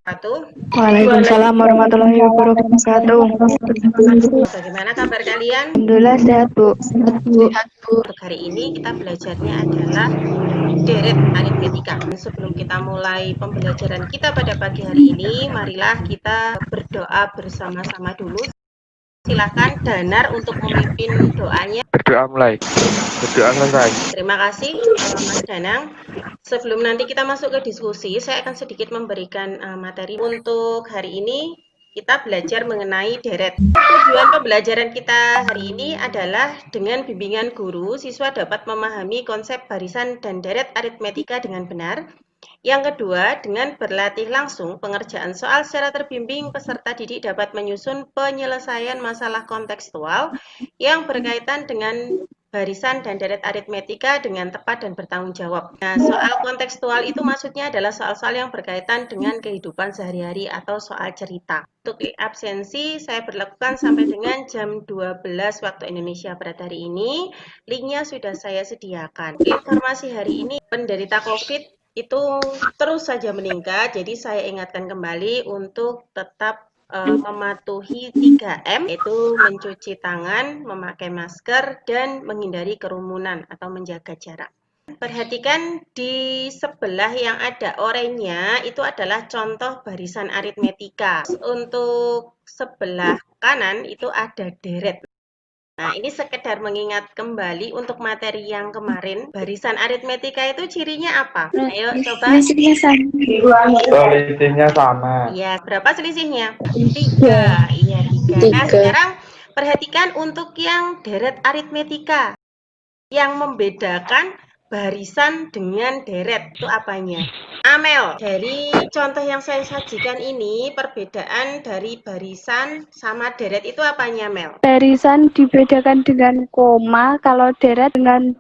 Waalaikumsalam warahmatullahi wabarakatuh. Bagaimana kabar kalian? Alhamdulillah sehat, Bu. Untuk hari ini kita belajarnya adalah deret aritmetika. Sebelum kita mulai pembelajaran kita pada pagi hari ini, marilah kita berdoa bersama-sama dulu. Silakan Danar untuk memimpin doanya. Berdoa mulai. Berdoa selesai. Terima kasih Mas Danang. Sebelum nanti kita masuk ke diskusi, saya akan sedikit memberikan materi untuk hari ini. Kita belajar mengenai deret. Tujuan pembelajaran kita hari ini adalah dengan bimbingan guru, siswa dapat memahami konsep barisan dan deret aritmetika dengan benar. Yang kedua, dengan berlatih langsung pengerjaan soal secara terbimbing, peserta didik dapat menyusun penyelesaian masalah kontekstual yang berkaitan dengan barisan dan deret aritmetika dengan tepat dan bertanggung jawab. Nah, soal kontekstual itu maksudnya adalah soal-soal yang berkaitan dengan kehidupan sehari-hari atau soal cerita. Untuk absensi, saya berlakukan sampai dengan jam 12 waktu Indonesia Barat hari ini. Linknya sudah saya sediakan. Informasi hari ini, penderita COVID itu terus saja meningkat, jadi saya ingatkan kembali untuk tetap mematuhi 3M, yaitu mencuci tangan, memakai masker, dan menghindari kerumunan atau menjaga jarak. Perhatikan di sebelah yang ada oranye itu adalah contoh barisan aritmetika. Untuk sebelah kanan itu ada deret. Nah, ini sekedar mengingat kembali untuk materi yang kemarin, barisan aritmetika itu cirinya apa? Ayo coba. Selisihnya sama. Selisihnya sama. Iya, berapa selisihnya? 3. Iya, 3. Nah, sekarang perhatikan untuk yang deret aritmetika. Yang membedakan barisan dengan deret itu apanya? Amel, dari contoh yang saya sajikan ini, perbedaan dari barisan sama deret itu apanya, Mel? Barisan dibedakan dengan koma, kalau deret dengan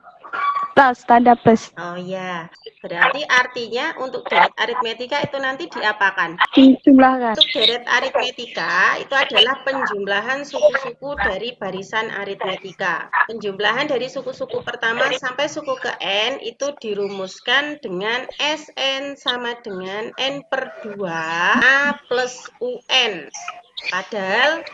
plus, tanda plus. Oh ya, berarti artinya untuk deret aritmetika itu nanti diapakan? Dijumlahkan. Untuk deret aritmetika itu adalah penjumlahan suku-suku dari barisan aritmetika. Penjumlahan dari suku-suku pertama sampai suku ke N itu dirumuskan dengan Sn sama dengan N per 2 A plus UN. Padahal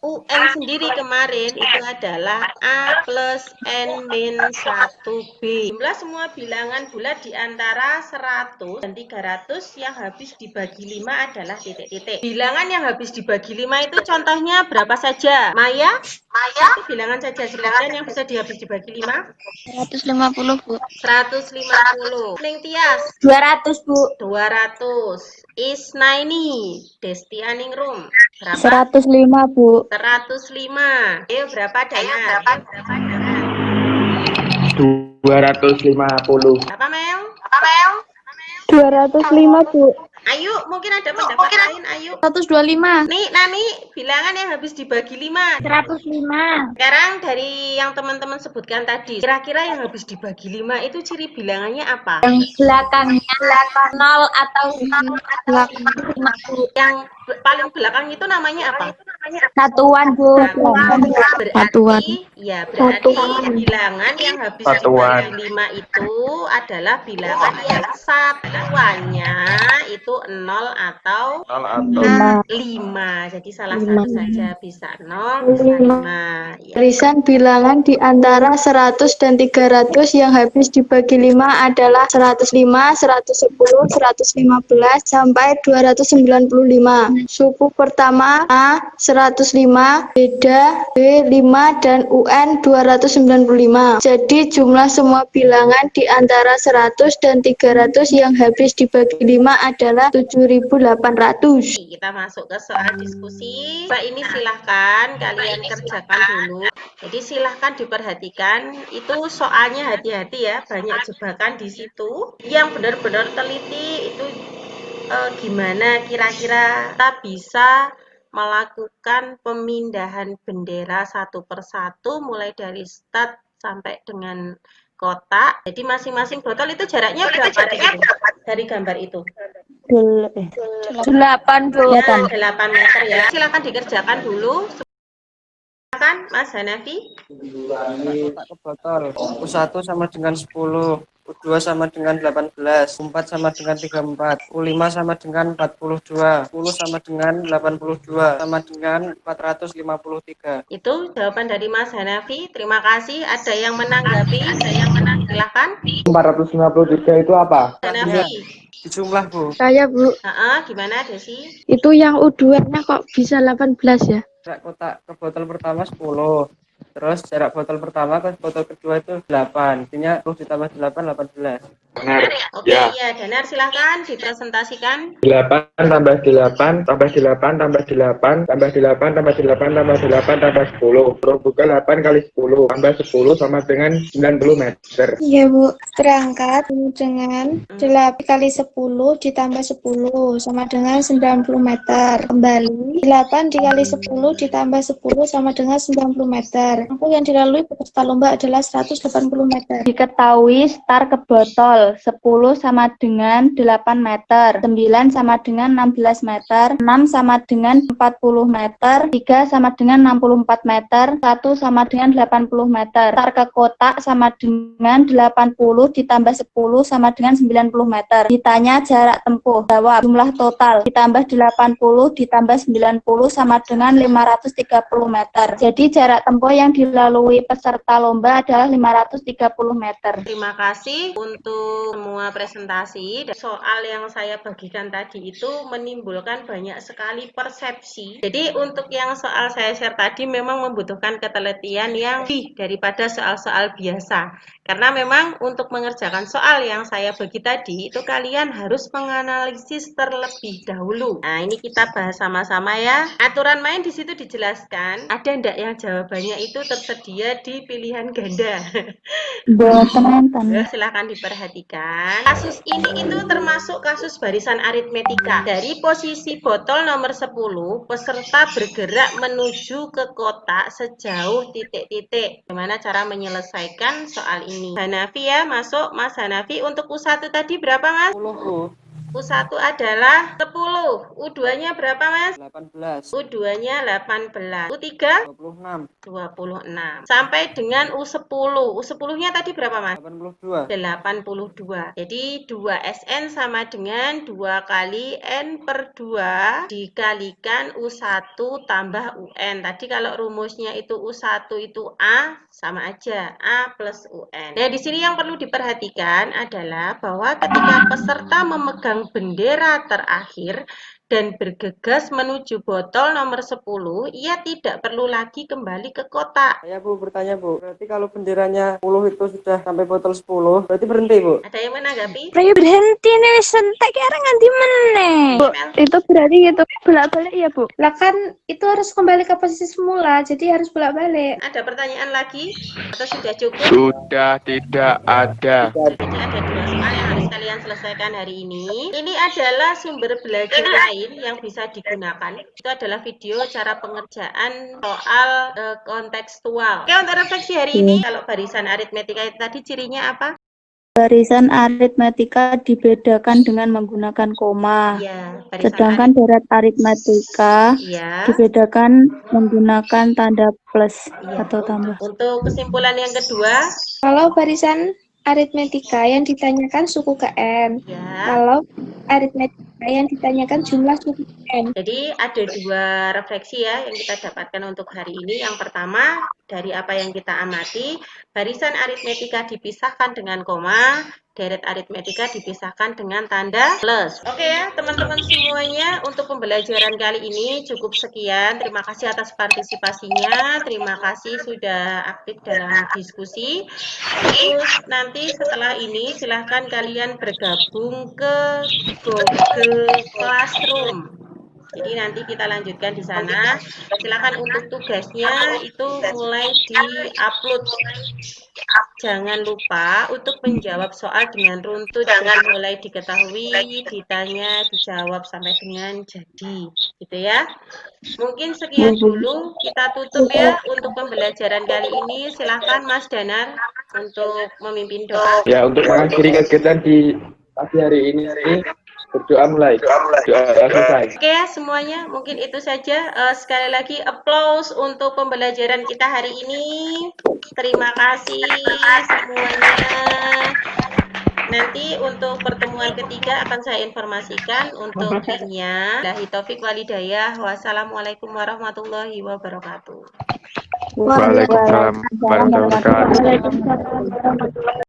UN sendiri kemarin itu adalah A plus N min 1B. Jumlah semua bilangan bulat di antara 100 dan 300 yang habis dibagi 5 adalah titik-titik. Bilangan yang habis dibagi 5 itu contohnya berapa saja? Maya? Itu bilangan saja silakan yang bisa habis dibagi 5. 150, Bu. 150. Ning Tias? 200, Bu. 200. Isnaini, Destianingrum. Berapa? 105, Bu. 105. Ayo berapa Dana? 250. Apa Mel? 205, Bu. Ayo, mungkin ada pendapat lain, ayo. 125. Nih, Nani, bilangan yang habis dibagi 5. 105. Sekarang dari yang teman-teman sebutkan tadi, kira-kira yang habis dibagi 5 itu ciri bilangannya apa? Yang belakangnya 0 atau belakang. Yang paling belakang itu namanya apa? Satuan, Bu. Berarti bilangan yang habis dibagi 5 itu adalah bilangan yang satuannya itu 0 atau 5. Jadi salah satu saja bisa 0, bisa 5. Ya. Barisan bilangan di antara 100 dan 300 yang habis dibagi 5 adalah 105, 110, 115, sampai 295. Suku pertama A 105, beda B 5, dan UN 295. Jadi jumlah semua bilangan di antara 100 dan 300 yang habis dibagi 5 adalah 7.800. Kita masuk ke soal diskusi. Mbak ini silahkan kalian kerjakan dulu. Jadi silahkan diperhatikan. Itu soalnya hati-hati ya, banyak jebakan di situ. Yang benar-benar teliti itu gimana kira-kira kita bisa melakukan pemindahan bendera satu persatu mulai dari start sampai dengan kotak. Jadi masing-masing botol itu jaraknya berapa dari gambar itu? 8, Bu. 8 meter ya. Silakan dikerjakan dulu. Silakan Mas Hanafi. Kotak ke botol. 1 sama dengan 10. U2 sama dengan 18, U4 sama dengan 34, U5 sama dengan 42, U10 sama dengan 82, sama dengan 453. Itu jawaban dari Mas Hanafi. Terima kasih. Ada yang menanggapi? Silahkan. 453 itu apa? Hanafi. Dijumlah, Bu. Saya Bu, Gimana Desi? itu yang U2-nya kok bisa 18 ya? Jarak kotak ke botol pertama 10. Terus jarak botol pertama ke botol kedua itu 8. Artinya 10 ditambah 8, 18. Benar. Oke, ya Danar silahkan dipresentasikan. 8 tambah 8 tambah 8 tambah 8 tambah 8 tambah 8 tambah 8 tambah 10. Terus buka 8 kali 10 tambah 10 sama dengan 90 meter. Iya Bu, berangkat dengan 8 kali 10 ditambah 10 sama dengan 90 meter. Kembali 8 dikali 10 ditambah 10 sama dengan 90 meter. Tempuh yang dilalui peserta lomba adalah 180 meter. Diketahui start ke botol 10 sama dengan 8 meter, 9 sama dengan 16 meter, 6 sama dengan 40 meter, 3 sama dengan 64 meter, 1 sama dengan 80 meter. Start ke kotak sama dengan 80 ditambah 10 sama dengan 90 meter. Ditanya jarak tempuh, jawab jumlah total ditambah 80 ditambah 90 sama dengan 530 meter. Jadi jarak tempuh yang dilalui peserta lomba adalah 530 meter. Terima kasih untuk semua presentasi. Dan soal yang saya bagikan tadi itu menimbulkan banyak sekali persepsi. Jadi untuk yang soal saya share tadi memang membutuhkan ketelitian yang lebih daripada soal-soal biasa. Karena memang untuk mengerjakan soal yang saya bagi tadi itu kalian harus menganalisis terlebih dahulu. Nah, ini kita bahas sama-sama ya. Aturan main di situ dijelaskan. Ada enggak yang jawabannya itu tersedia di pilihan ganda? Buat teman-teman. Silahkan diperhatikan. Kasus ini itu termasuk kasus barisan aritmetika. Dari posisi botol nomor 10, peserta bergerak menuju ke kotak sejauh titik-titik. Bagaimana cara menyelesaikan soal ini? Hanafi ya, masuk Mas Hanafi. Untuk U1 tadi berapa Mas? 10, Bu. U1 adalah 10. U2-nya berapa Mas? 18, U2-nya 18. U3? 26, 26. Sampai dengan U10. U10-nya tadi berapa Mas? 82. 82. Jadi 2SN sama dengan 2 kali N per 2 dikalikan U1 tambah UN. Tadi kalau rumusnya itu U1 itu A, sama aja. A plus UN. Nah, di sini yang perlu diperhatikan adalah bahwa ketika peserta memegang bendera terakhir dan bergegas menuju botol nomor 10, ia tidak perlu lagi kembali ke kotak. Saya Bu bertanya Bu, berarti kalau benderanya 10 itu sudah sampai botol 10, berarti berhenti Bu? Ada yang menanggapi? Raya berhenti nih, sentek kira nganti meneh. Itu berarti gitu bolak-balik ya Bu? Lah kan itu harus kembali ke posisi semula, jadi harus bolak-balik. Ada pertanyaan lagi? Atau sudah cukup? Sudah tidak ada. Jadi ada 2 soal yang harus kalian selesaikan hari ini. Ini adalah sumber belajar lain yang bisa digunakan. Itu adalah video cara pengerjaan soal kontekstual. Oke, untuk refleksi hari ini, kalau barisan aritmetika itu tadi cirinya apa? Barisan aritmetika dibedakan dengan menggunakan koma. Ya, Sedangkan deret aritmetika ya. dibedakan menggunakan tanda plus atau tambah. Untuk kesimpulan yang kedua, Kalau barisan aritmetika yang ditanyakan suku ke N. ya. Kalau aritmetika yang ditanyakan jumlah suku ke N. Jadi ada 2 refleksi ya yang kita dapatkan untuk hari ini. Yang pertama, dari apa yang kita amati, barisan aritmetika dipisahkan dengan koma, deret aritmetika dipisahkan dengan tanda plus. Oke ya, teman-teman semuanya, untuk pembelajaran kali ini cukup sekian. Terima kasih atas partisipasinya. Terima kasih sudah aktif dalam diskusi. Terus nanti setelah ini silahkan kalian bergabung ke Google Classroom. Jadi nanti kita lanjutkan di sana. Silakan untuk tugasnya itu mulai di-upload. Jangan lupa untuk menjawab soal dengan runtut, jadi mulai diketahui, ditanya, dijawab sampai dengan jadi, gitu ya. Mungkin sekian dulu, kita tutup ya untuk pembelajaran kali ini. Silakan Mas Danar untuk memimpin doa. Ya, untuk mengakhiri kegiatan di pagi hari ini berdoa mulai. Doa selesai. Oke ya semuanya, mungkin itu saja. Sekali lagi applause untuk pembelajaran kita hari ini. Terima kasih semuanya. Nanti untuk pertemuan ketiga akan saya informasikan untuk linknya. Billahi taufik walhidayah. Wassalamualaikum warahmatullahi wabarakatuh. Waalaikumsalam warahmatullahi wabarakatuh. Waalaikumsalam warahmatullahi wabarakatuh.